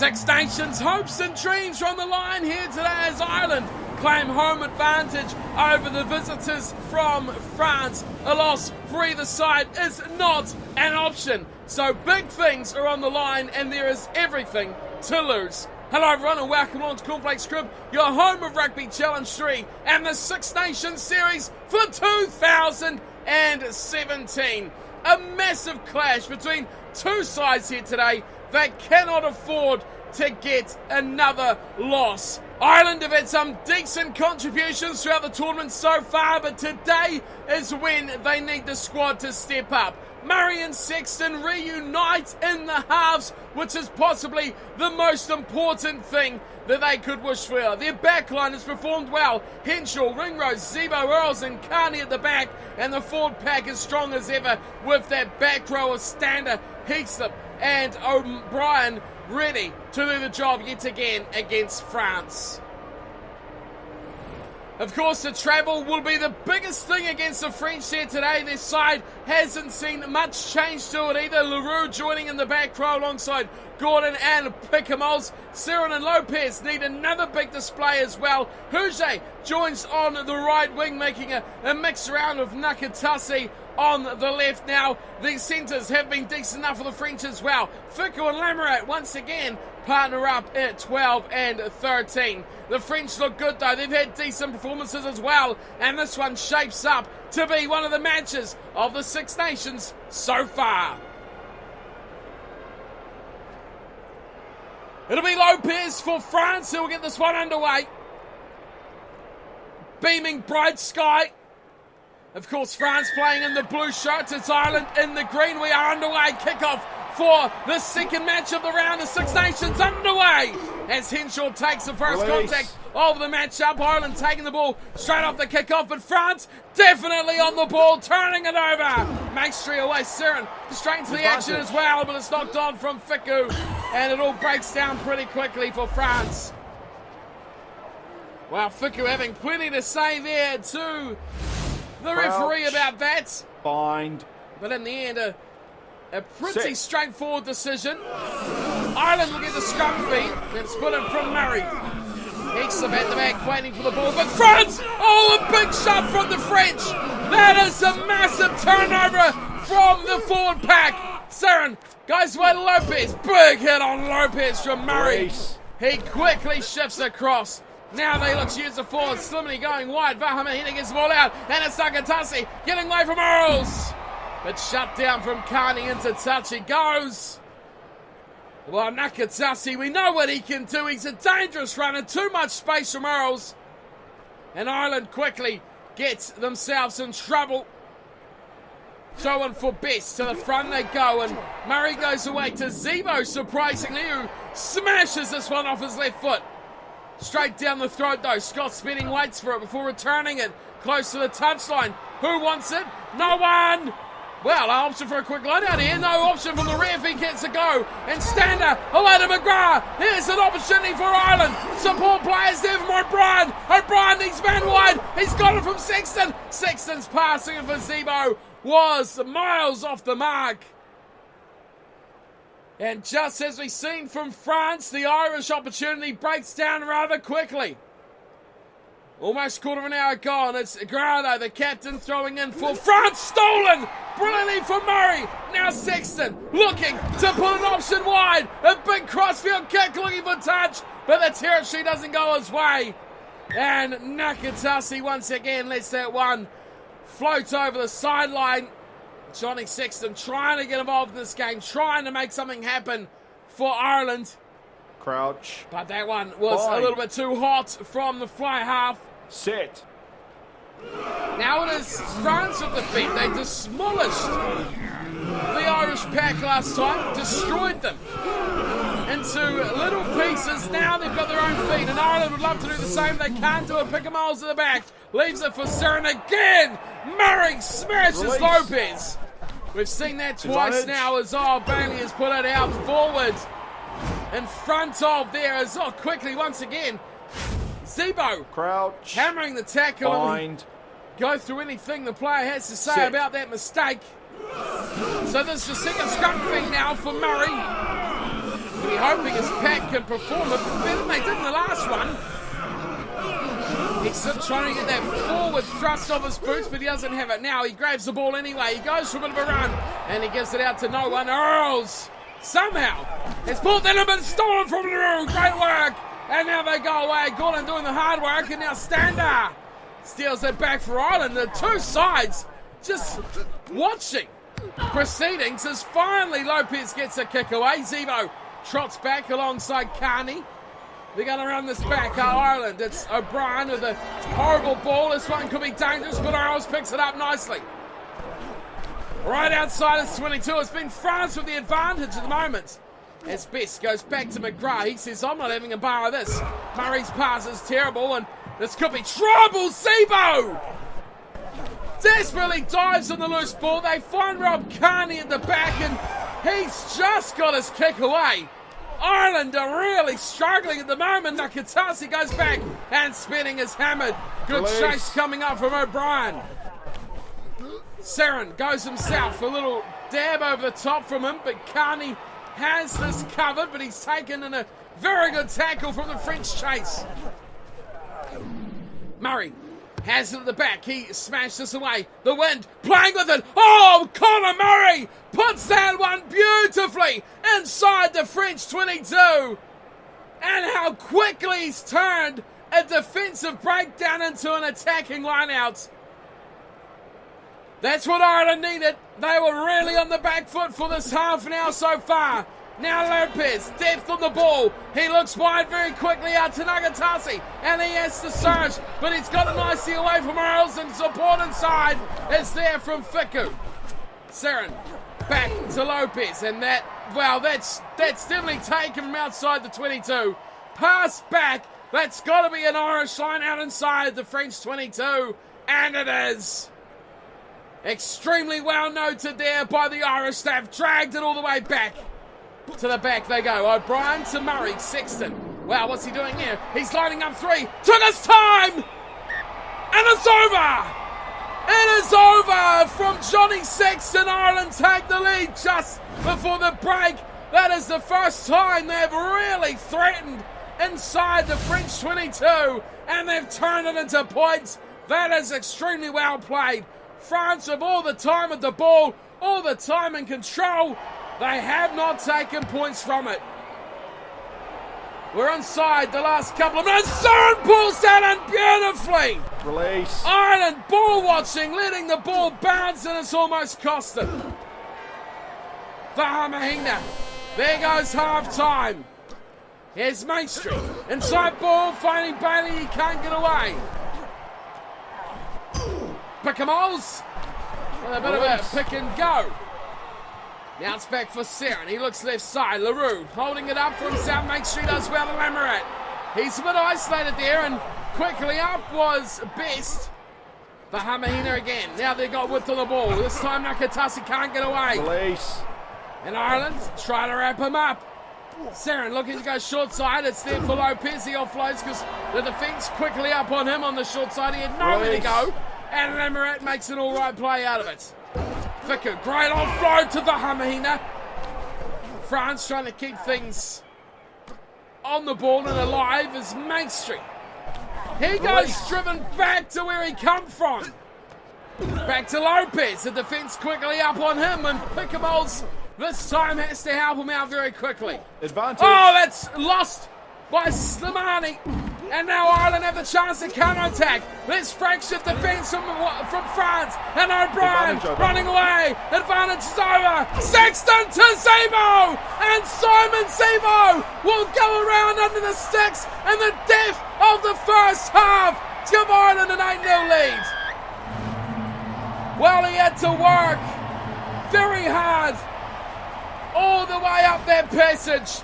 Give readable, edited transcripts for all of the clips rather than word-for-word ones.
Six Nations hopes and dreams are on the line here today as Ireland claim home advantage over the visitors from France. A loss for either side is not an option. So big things are on the line and there is everything to lose. Hello everyone and welcome along to Cornflakes Crib, your home of Rugby Challenge 3 and the Six Nations Series for 2017. A massive clash between two sides here today that cannot afford to get another loss. Ireland have had some decent contributions throughout the tournament so far, but today is when they need the squad to step up. Murray and Sexton reunite in the halves, which is possibly the most important thing that they could wish for. Their backline has performed well. Henshaw, Ringrose, Zebo, Earls and Carney at the back, and the forward pack as strong as ever with that back row of Stander, Heaslip and O'Brien ready to do the job yet again against France. Of course, the travel will be the biggest thing against the French here today. Their side hasn't seen much change to it either. Leroux joining in the back row alongside Gordon and Picamoles. Siren and Lopez need another big display as well. Huge joins on the right wing, making a mix around with Nakatasi on the left. Now, the centres have been decent enough for the French as well. Ficou and Lamarat once again partner up at 12 and 13. The French look good though. They've had decent performances as well, and this one shapes up to be one of the matches of the Six Nations so far. It'll be Lopez for France who will get this one underway. Beaming bright sky. Of course, France playing in the blue shirts. It's Ireland in the green. We are underway. Kickoff for the second match of the round. The Six Nations underway as Henshaw takes the first contact of the matchup. Ireland taking the ball straight off the kickoff, but France definitely on the ball, turning it over. Makes three away. Siren straight into the action as well, but it's knocked on from Ficou, and it all breaks down pretty quickly for France. Well, Ficou having plenty to say there to the referee about that. Bind. But in the end, a pretty straightforward decision. Ireland will get the scrum feed. It's put in from Murray. Heaslip at the back waiting for the ball. But France! Oh, a big shot from the French. That is a massive turnover from the forward pack. Siren goes away to Lopez. Big hit on Lopez from Murray. He quickly shifts across. Now they look to use the forward. Slimani going wide. Vahamahina gets the ball out. And it's Nakatasi getting away from Earls. But shut down from Carney into touch. He goes. Well, Nakatasi, we know what he can do. He's a dangerous runner. Too much space from Earls. And Ireland quickly gets themselves in trouble. Throwing for Best. To the front they go. And Murray goes away to Zebo, surprisingly, who smashes this one off his left foot. Straight down the throat though. Scott Spedding waits for it before returning it close to the touchline. Who wants it? No one! Well, an option for a quick line out here. No option from the ref. He gets a go. And Stander away to McGrath. Here's an opportunity for Ireland. Support players there from O'Brien. O'Brien needs man wide. He's got it from Sexton. Sexton's passing it for Zebo was miles off the mark. And just as we've seen from France, the Irish opportunity breaks down rather quickly. Almost quarter of an hour gone. It's Grado, the captain, throwing in for France. Stolen! Brilliantly from Murray. Now Sexton looking to put an option wide. A big crossfield kick looking for touch, but the territory doesn't go his way. And Nakatasi once again lets that one float over the sideline. Johnny Sexton trying to get involved in this game, trying to make something happen for Ireland. Crouch. But that one was a little bit too hot from the fly half. Set. Now it is France with the feet. They demolished the Irish pack last time, destroyed them into little pieces. Now they've got their own feet, and Ireland would love to do the same. They can't do it. Picamoles at the back. Leaves it for Siren again. Murray smashes Lopez. We've seen that twice now as Bailey has put it out forward. In front of there as quickly once again. Zebo. Crouch. Hammering the tackle. Bind. Go through anything the player has to say about that mistake. So this is the second scrum feed now for Murray. He hoping his pack can perform a bit better than they did in the last one. He's still trying to get that forward thrust of his boots, but he doesn't have it now. He grabs the ball anyway. He goes for a bit of a run, and he gives it out to no one. Earls somehow has brought that been stolen from Leroux. Great work. And now they go away. Gordon doing the hard work, and now Stander steals it back for Ireland. The two sides just watching proceedings as finally Lopez gets a kick away. Zebo trots back alongside Carney. They're going to run this back, Ireland. It's O'Brien with a horrible ball. This one could be dangerous, but Earls picks it up nicely. Right outside his 22. It's been France with the advantage at the moment. As Best goes back to McGrath. He says, I'm not having a bar of this. Murray's pass is terrible, and this could be trouble. Zebo desperately dives on the loose ball. They find Rob Carney at the back, and he's just got his kick away. Ireland are really struggling at the moment. Nakatasi goes back and spinning his hammered. Good chase coming up from O'Brien. Seren goes himself. A little dab over the top from him, but Carney has this covered, but he's taken in a very good tackle from the French chase. Murray has it at the back. He smashed this away. The wind playing with it. Oh, Conor Murray puts that one beautifully inside the French 22. And how quickly he's turned a defensive breakdown into an attacking lineout. That's what Ireland needed. They were really on the back foot for this half now so far. Now Lopez, depth on the ball. He looks wide very quickly out to Nagatasi, and he has to surge, but he's got it nicely away from Earls, and support inside is there from Fiku. Seren back to Lopez, and that's definitely taken from outside the 22. Pass back. That's got to be an Irish line out inside the French 22, and it is. Extremely well noted there by the Irish. They've dragged it all the way back. To the back they go. O'Brien to Murray. Sexton. Wow, what's he doing here? He's lining up three. Took his time! And it's over! It is over from Johnny Sexton. Ireland take the lead just before the break. That is the first time they've really threatened inside the French 22, and they've turned it into points. That is extremely well played. France have all the time at the ball, all the time in control. They have not taken points from it. We're inside the last couple of minutes. Seren pulls that in beautifully. Release. Ireland ball watching, letting the ball bounce, and it's almost cost them. Vahamahina. There goes half time. Here's Main Street. Inside ball, finding Bailey. He can't get away. Pickamoles. With a bit of a pick and go. Now it's back for Seren. He looks left side. Leroux holding it up for himself. Main Street does well to Lamourette. He's a bit isolated there, and quickly up was Best. Vahamahina again. Now they've got width on the ball. This time Nakatasi can't get away. Release. And Ireland try to wrap him up. Seren looking to go short side. It's there for Lopez. He offloads because the defence quickly up on him on the short side. He had nowhere to go. And Lamourette makes an all right play out of it. Ficker, great offload to Vahamahina. France trying to keep things on the ball and alive as Main Street. He goes driven back to where he come from. Back to Lopez. The defence quickly up on him, and Pickamoles this time has to help him out very quickly. Advantage. Oh, that's lost by Slimani. And now Ireland have the chance to counter-attack. This fractured defence from France. And O'Brien running away. Advantage is over. Sexton to Zebo. And Simon Zebo will go around under the sticks. And the death of the first half to give Ireland an 8-0 lead. Well, he had to work very hard all the way up that passage.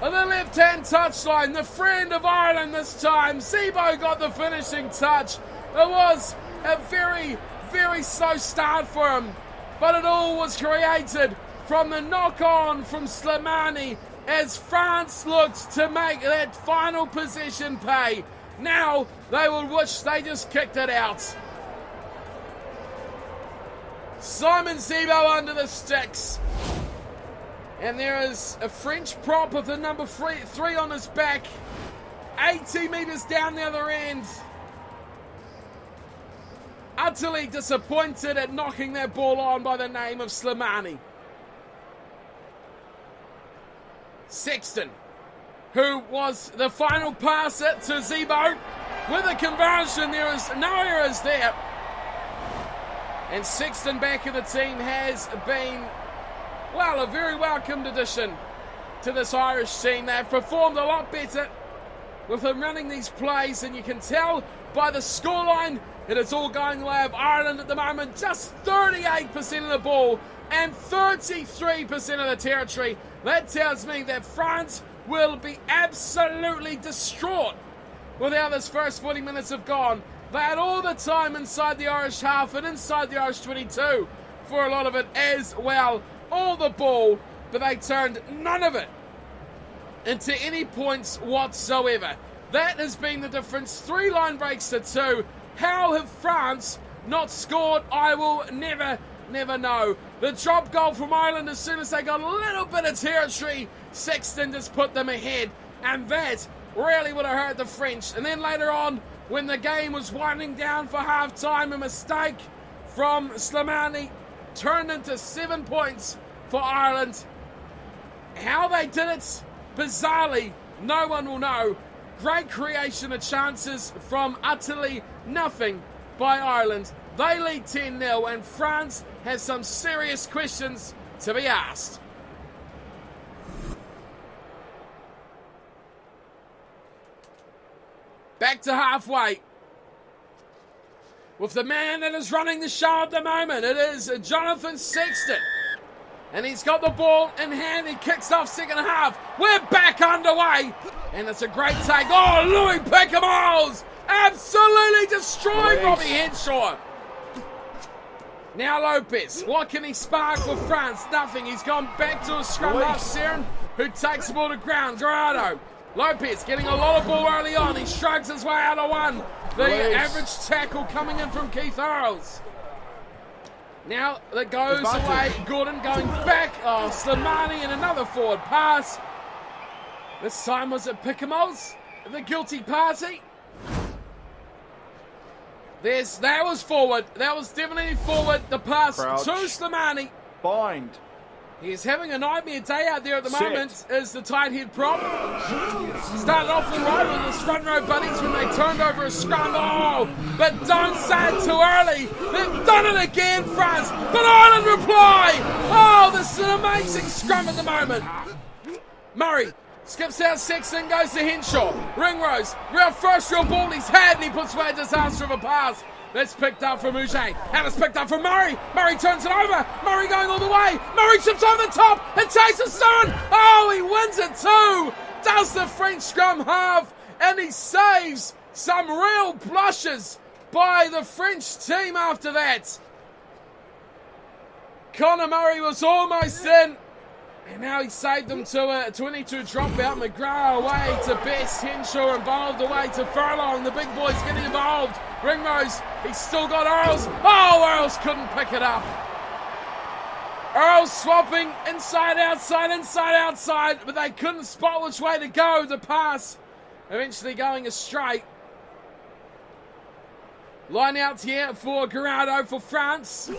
On the left-hand touchline, the friend of Ireland this time. Zebo got the finishing touch. It was a very, very slow start for him, but it all was created from the knock-on from Slimani as France looked to make that final possession pay. Now they will wish they just kicked it out. Simon Zebo under the sticks. And there is a French prop with the number 3 on his back. 80 metres down the other end. Utterly disappointed at knocking that ball on by the name of Slimani. Sexton, who was the final passer to Zebo. With a conversion, there is no errors there. And Sexton back in the team has been, well, a very welcomed addition to this Irish team. They've performed a lot better with him running these plays, and you can tell by the scoreline it is all going the way of Ireland at the moment. Just 38% of the ball and 33% of the territory. That tells me that France will be absolutely distraught with how this first 40 minutes have gone. They had all the time inside the Irish half and inside the Irish 22 for a lot of it as well. All the ball, but they turned none of it into any points whatsoever. That has been the difference. 3 line breaks to 2. How have France not scored? I will never know. The drop goal from Ireland, as soon as they got a little bit of territory, Sexton just put them ahead, and that really would have hurt the French. And then later on, when the game was winding down for half-time, a mistake from Slimani turned into 7 points for Ireland. How they did it, bizarrely, no one will know. Great creation of chances from utterly nothing by Ireland. They lead 10-0, and France has some serious questions to be asked. Back to halfway. With the man that is running the show at the moment, it is Jonathan Sexton. And he's got the ball in hand. He kicks off second half. We're back underway. And it's a great take. Oh, Louis Picamolles absolutely destroying Robbie Henshaw. Now Lopez. What can he spark for France? Nothing. He's gone back to a scrum half. Seren, who takes the ball to ground. Guerrero. Lopez getting a lot of ball early on. He shrugs his way out of one. The average tackle coming in from Keith Earls. Now that goes away. Gordon going back. Oh, Slimani and another forward pass. This time was it Picamolles, the guilty party. That was forward. That was definitely forward. The pass Crouch. to Slimani. Bind. He's having a nightmare day out there at the moment as the tight head prop. Started off the right with his front row buddies when they turned over a scrum. Oh, but don't say it too early. They've done it again, France. But Ireland reply. Oh, this is an amazing scrum at the moment. Murray skips out Sexton, goes to Henshaw. Ringrose, first real ball he's had, and he puts away a disaster of a pass. That's picked up from Uge, and it's picked up from Murray. Murray turns it over. Murray going all the way. Murray chips over the top and chases Seren. Oh, he wins it too. Does the French scrum half, and he saves some real blushes by the French team after that. Conor Murray was almost in, and now he saved them to a 22 dropout. McGrath away to Best. Henshaw involved away to Furlong. The big boys getting involved. Ringrose, he's still got Earls. Oh, Earls couldn't pick it up. Earls swapping inside, outside, but they couldn't spot which way to go. The pass eventually going astray. Line out here for Guerrero for France.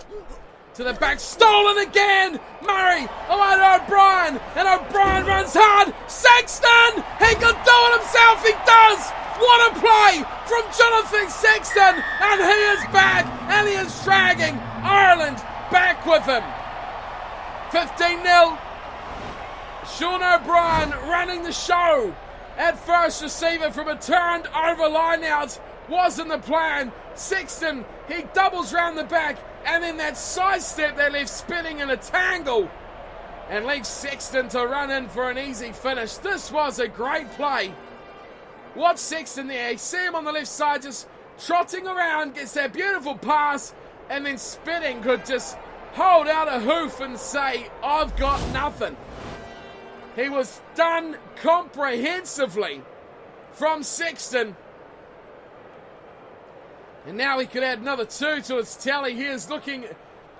To the back, stolen again! Murray, away to O'Brien, and O'Brien runs hard. Sexton! He could do it himself, he does! What a play from Jonathan Sexton, and he is back, and he is dragging Ireland back with him. 15-0. Sean O'Brien running the show at first receiver from a turned over line out. Wasn't the plan. Sexton, he doubles round the back, and then that sidestep that left spinning in a tangle and leaves Sexton to run in for an easy finish. This was a great play. Watch Sexton there. You see him on the left side just trotting around, gets that beautiful pass, and then spinning could just hold out a hoof and say, I've got nothing. He was done comprehensively from Sexton. And now he could add another 2 to his tally. He is looking,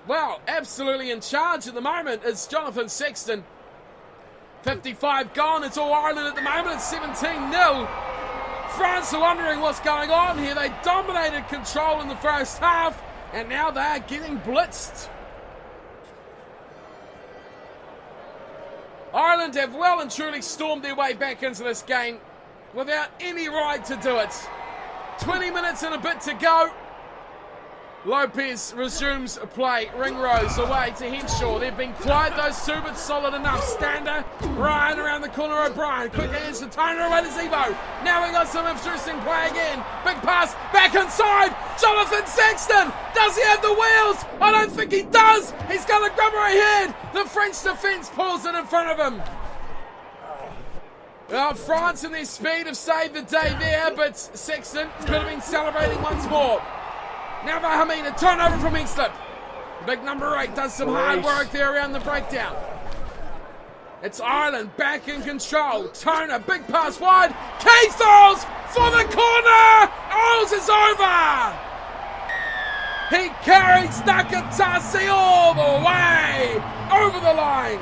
well, absolutely in charge at the moment is Jonathan Sexton. 55 gone. It's all Ireland at the moment. It's 17-0. France are wondering what's going on here. They dominated control in the first half, and now they're getting blitzed. Ireland have well and truly stormed their way back into this game without any right to do it. 20 minutes and a bit to go. Lopez resumes play. Ringrose away to Henshaw. They've been quiet, those two, but solid enough. Stander, Ryan around the corner. O'Brien, quick hands to Toner away to Zebo. Now we got some interesting play again. Big pass, back inside. Jonathan Sexton, does he have the wheels? I don't think he does. He's got a grubber ahead. The French defence pulls it in front of him. Well, France and their speed have saved the day there, but Sexton could have been celebrating once more. Now Vahameen, a turnover from Inkslip. Big number 8 does some hard work there around the breakdown. It's Ireland back in control. Toner, big pass wide. Keith throws for the corner. Ours is over. He carries Nakatasi all the way over the line.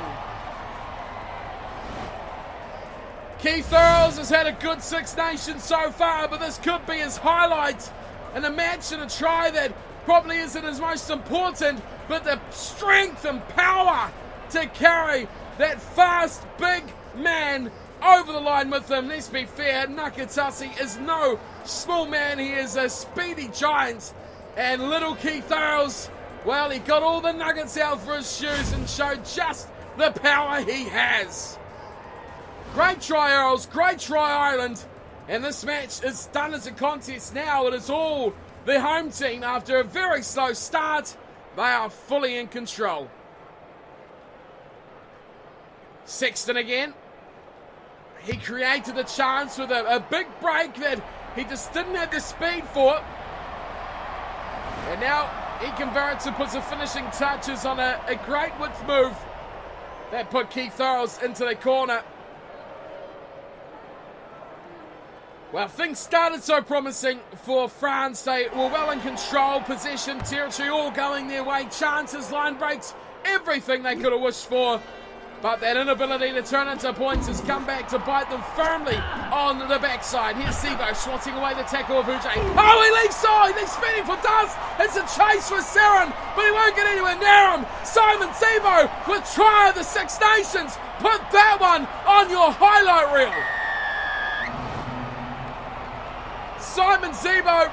Keith Earls has had a good Six Nations so far, but this could be his highlight in a match and a try that probably isn't his most important, but the strength and power to carry that fast, big man over the line with him. Let's be fair, Nakatasi is no small man. He is a speedy giant. And little Keith Earls, well, he got all the nuggets out for his shoes and showed just the power he has. Great try, Earls. Great try, Ireland. And this match is done as a contest now. It is all the home team. After a very slow start, they are fully in control. Sexton again. He created a chance with a big break that he just didn't have the speed for. And now he converts and puts the finishing touches on a great width move that put Keith Earls into the corner. Well, things started so promising for France. They were well in control, possession, territory, all going their way. Chances, line breaks, everything they could have wished for. But that inability to turn into points has come back to bite them firmly on the backside. Here's Sebo swatting away the tackle of Ujay. Oh, he leaves side. He's spinning for dust. It's a chase for Seren, but he won't get anywhere near him. Simon Sebo with try of the Six Nations. Put that one on your highlight reel. Simon Zebo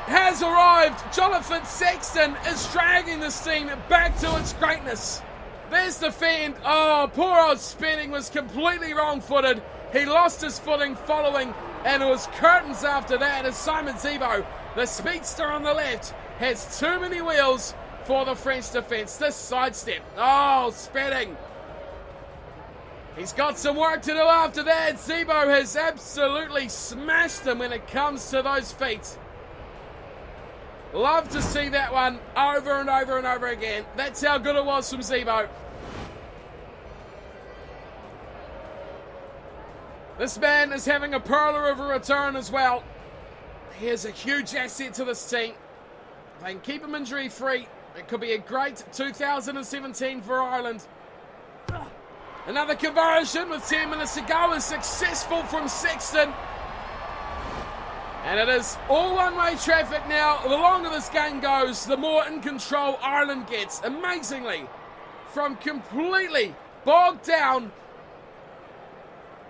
has arrived. Jonathan Sexton is dragging this team back to its greatness. There's the fend. Oh, poor old Spedding was completely wrong-footed. He lost his footing following, and it was curtains after that as Simon Zebo, the speedster on the left, has too many wheels for the French defence. This sidestep. Oh, Spedding. He's got some work to do after that. Zebo has absolutely smashed him when it comes to those feet. Love to see that one over and over and over again. That's how good it was from Zebo. This man is having a perler of a return as well. He is a huge asset to this team. If they can keep him injury-free, it could be a great 2017 for Ireland. Another conversion with 10 minutes to go is successful from Sexton. And it is all one-way traffic now. The longer this game goes, the more in control Ireland gets. Amazingly, from completely bogged down,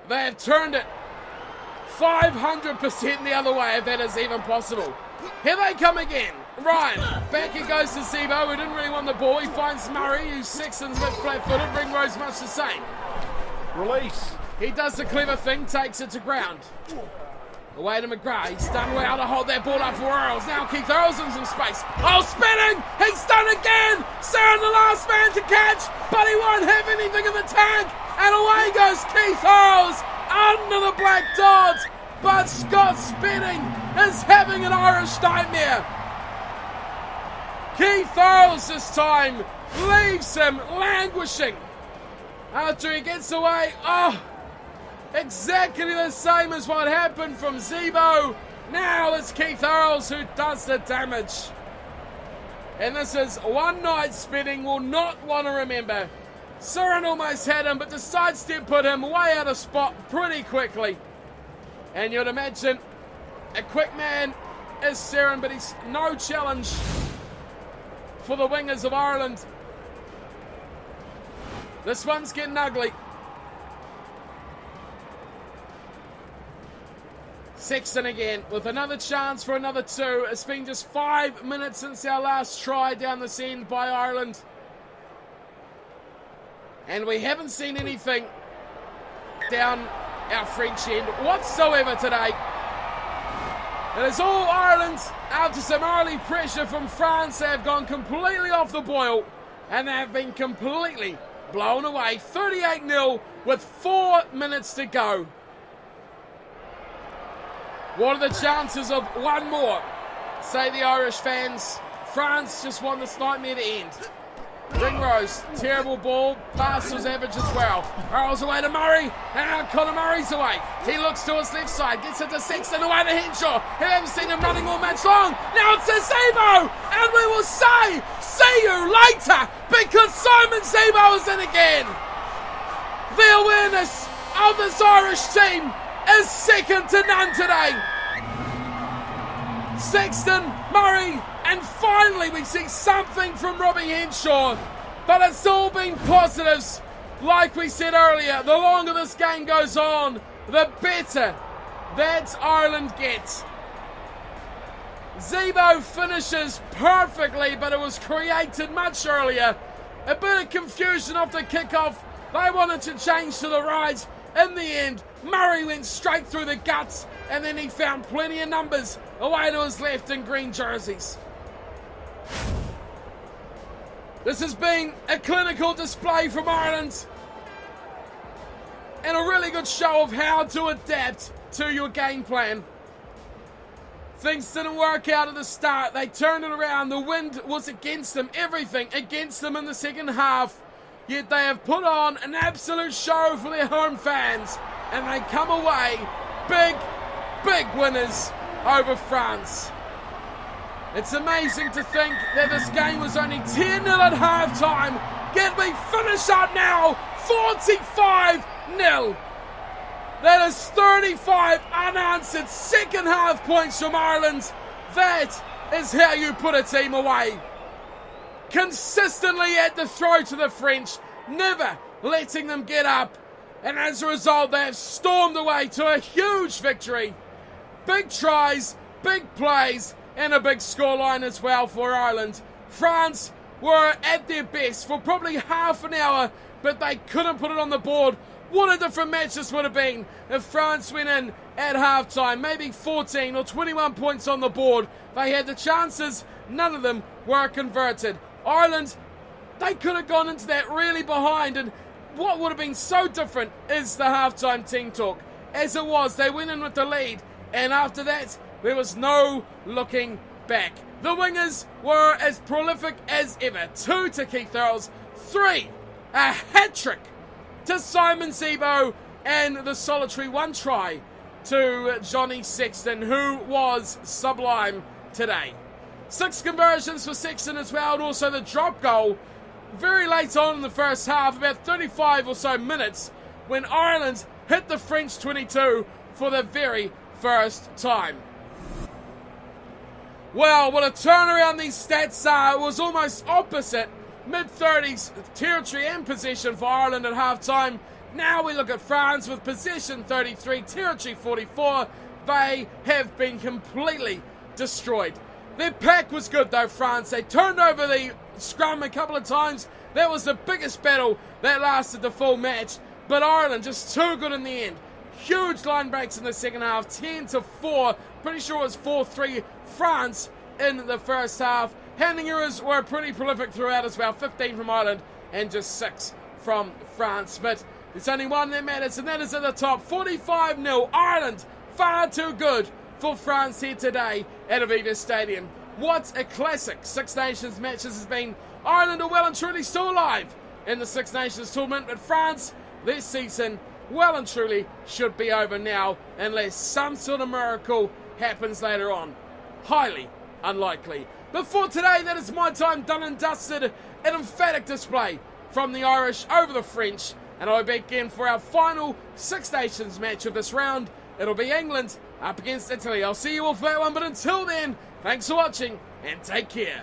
they have turned it 500% the other way, if that is even possible. Here they come again. Ryan, back he goes to Zebo, who didn't really want the ball. He finds Murray, who Sexton's a bit flat-footed. Ringrose much the same. Release. He does the clever thing, takes it to ground. Away to McGrath. He's done well to hold that ball up for Earls. Now Keith Earls in some space. Oh, spinning! He's done again! Seren, the last man to catch, but he won't have anything in the tank. And away goes Keith Earls under the black dot. But Scott Spedding is having an Irish nightmare. Keith Earls this time leaves him languishing after he gets away. Oh, exactly the same as what happened from Zebo. Now it's Keith Earls who does the damage. And this is one night Spedding will not want to remember. Siren almost had him, but the sidestep put him way out of spot pretty quickly. And you'd imagine a quick man is Siren, but he's no challenge for the wingers of Ireland. This one's getting ugly. Sexton again with another chance for another two. It's been just 5 minutes since our last try down this end by Ireland. And we haven't seen anything down our French end whatsoever today. It is all Ireland. After some early pressure from France, they have gone completely off the boil and they have been completely blown away. 38-0 with 4 minutes to go. What are the chances of one more? Say the Irish fans. France just want this nightmare to end. Ringrose, terrible ball, pass was average as well. Hurls away to Murray, and now Conor Murray's away. He looks to his left side, gets it to Sexton, away to Henshaw. We haven't seen him running all match long. Now it's to Zebo, and we will say, see you later, because Simon Zebo is in again. The awareness of this Irish team is second to none today. Sexton, Murray, and finally we see something from Robbie Henshaw. But it's all been positives. Like we said earlier, the longer this game goes on, the better that Ireland gets. Zebo finishes perfectly, but it was created much earlier. A bit of confusion off the kickoff. They wanted to change to the right. In the end, Murray went straight through the guts, and then he found plenty of numbers away to his left in green jerseys. This has been a clinical display from Ireland and a really good show of how to adapt to your game plan. Things didn't work out at the start. They turned it around. The wind was against them. Everything against them in the second half. Yet they have put on an absolute show for their home fans. And they come away big, big winners over France. It's amazing to think that this game was only 10-0 at halftime. Yet we finish up now 45-0. That is 35 unanswered second half points from Ireland. That is how you put a team away. Consistently at the throat of the French, never letting them get up. And as a result, they have stormed away to a huge victory. Big tries, big plays, and a big scoreline as well for Ireland. France were at their best for probably half an hour, but they couldn't put it on the board. What a different match this would have been if France went in at halftime, maybe 14 or 21 points on the board. They had the chances, none of them were converted. Ireland, they could have gone into that really behind, and what would have been so different is the halftime team talk. As it was, they went in with the lead, and after that, there was no looking back. The wingers were as prolific as ever. 2 to Keith Earls, 3, a hat-trick to Simon Zebo, and the solitary 1 try to Johnny Sexton, who was sublime today. 6 conversions for Sexton as well, and also the drop goal very late on in the first half, about 35 or so minutes, when Ireland hit the French 22 for the very first time. Well, what a turnaround these stats are. It was almost opposite. Mid-30s territory and possession for Ireland at half-time. Now we look at France with possession 33, territory 44. They have been completely destroyed. Their pack was good though, France. They turned over the scrum a couple of times. That was the biggest battle that lasted the full match. But Ireland just too good in the end. Huge line breaks in the second half, 10-4. Pretty sure it was 4-3 France in the first half. Handing errors were pretty prolific throughout as well. 15 from Ireland and just 6 from France. But there's only one that matters, and that is at the top. 45-0. Ireland far too good for France here today at Aviva Stadium. What a classic Six Nations match this has been. Ireland are well and truly still alive in the Six Nations tournament, but France, this season, well and truly should be over now unless some sort of miracle happens later on. Highly unlikely. But for today, that is my time done and dusted. An emphatic display from the Irish over the French. And I'll be back again for our final Six Nations match of this round. It'll be England up against Italy. I'll see you all for that one, but until then, thanks for watching and take care.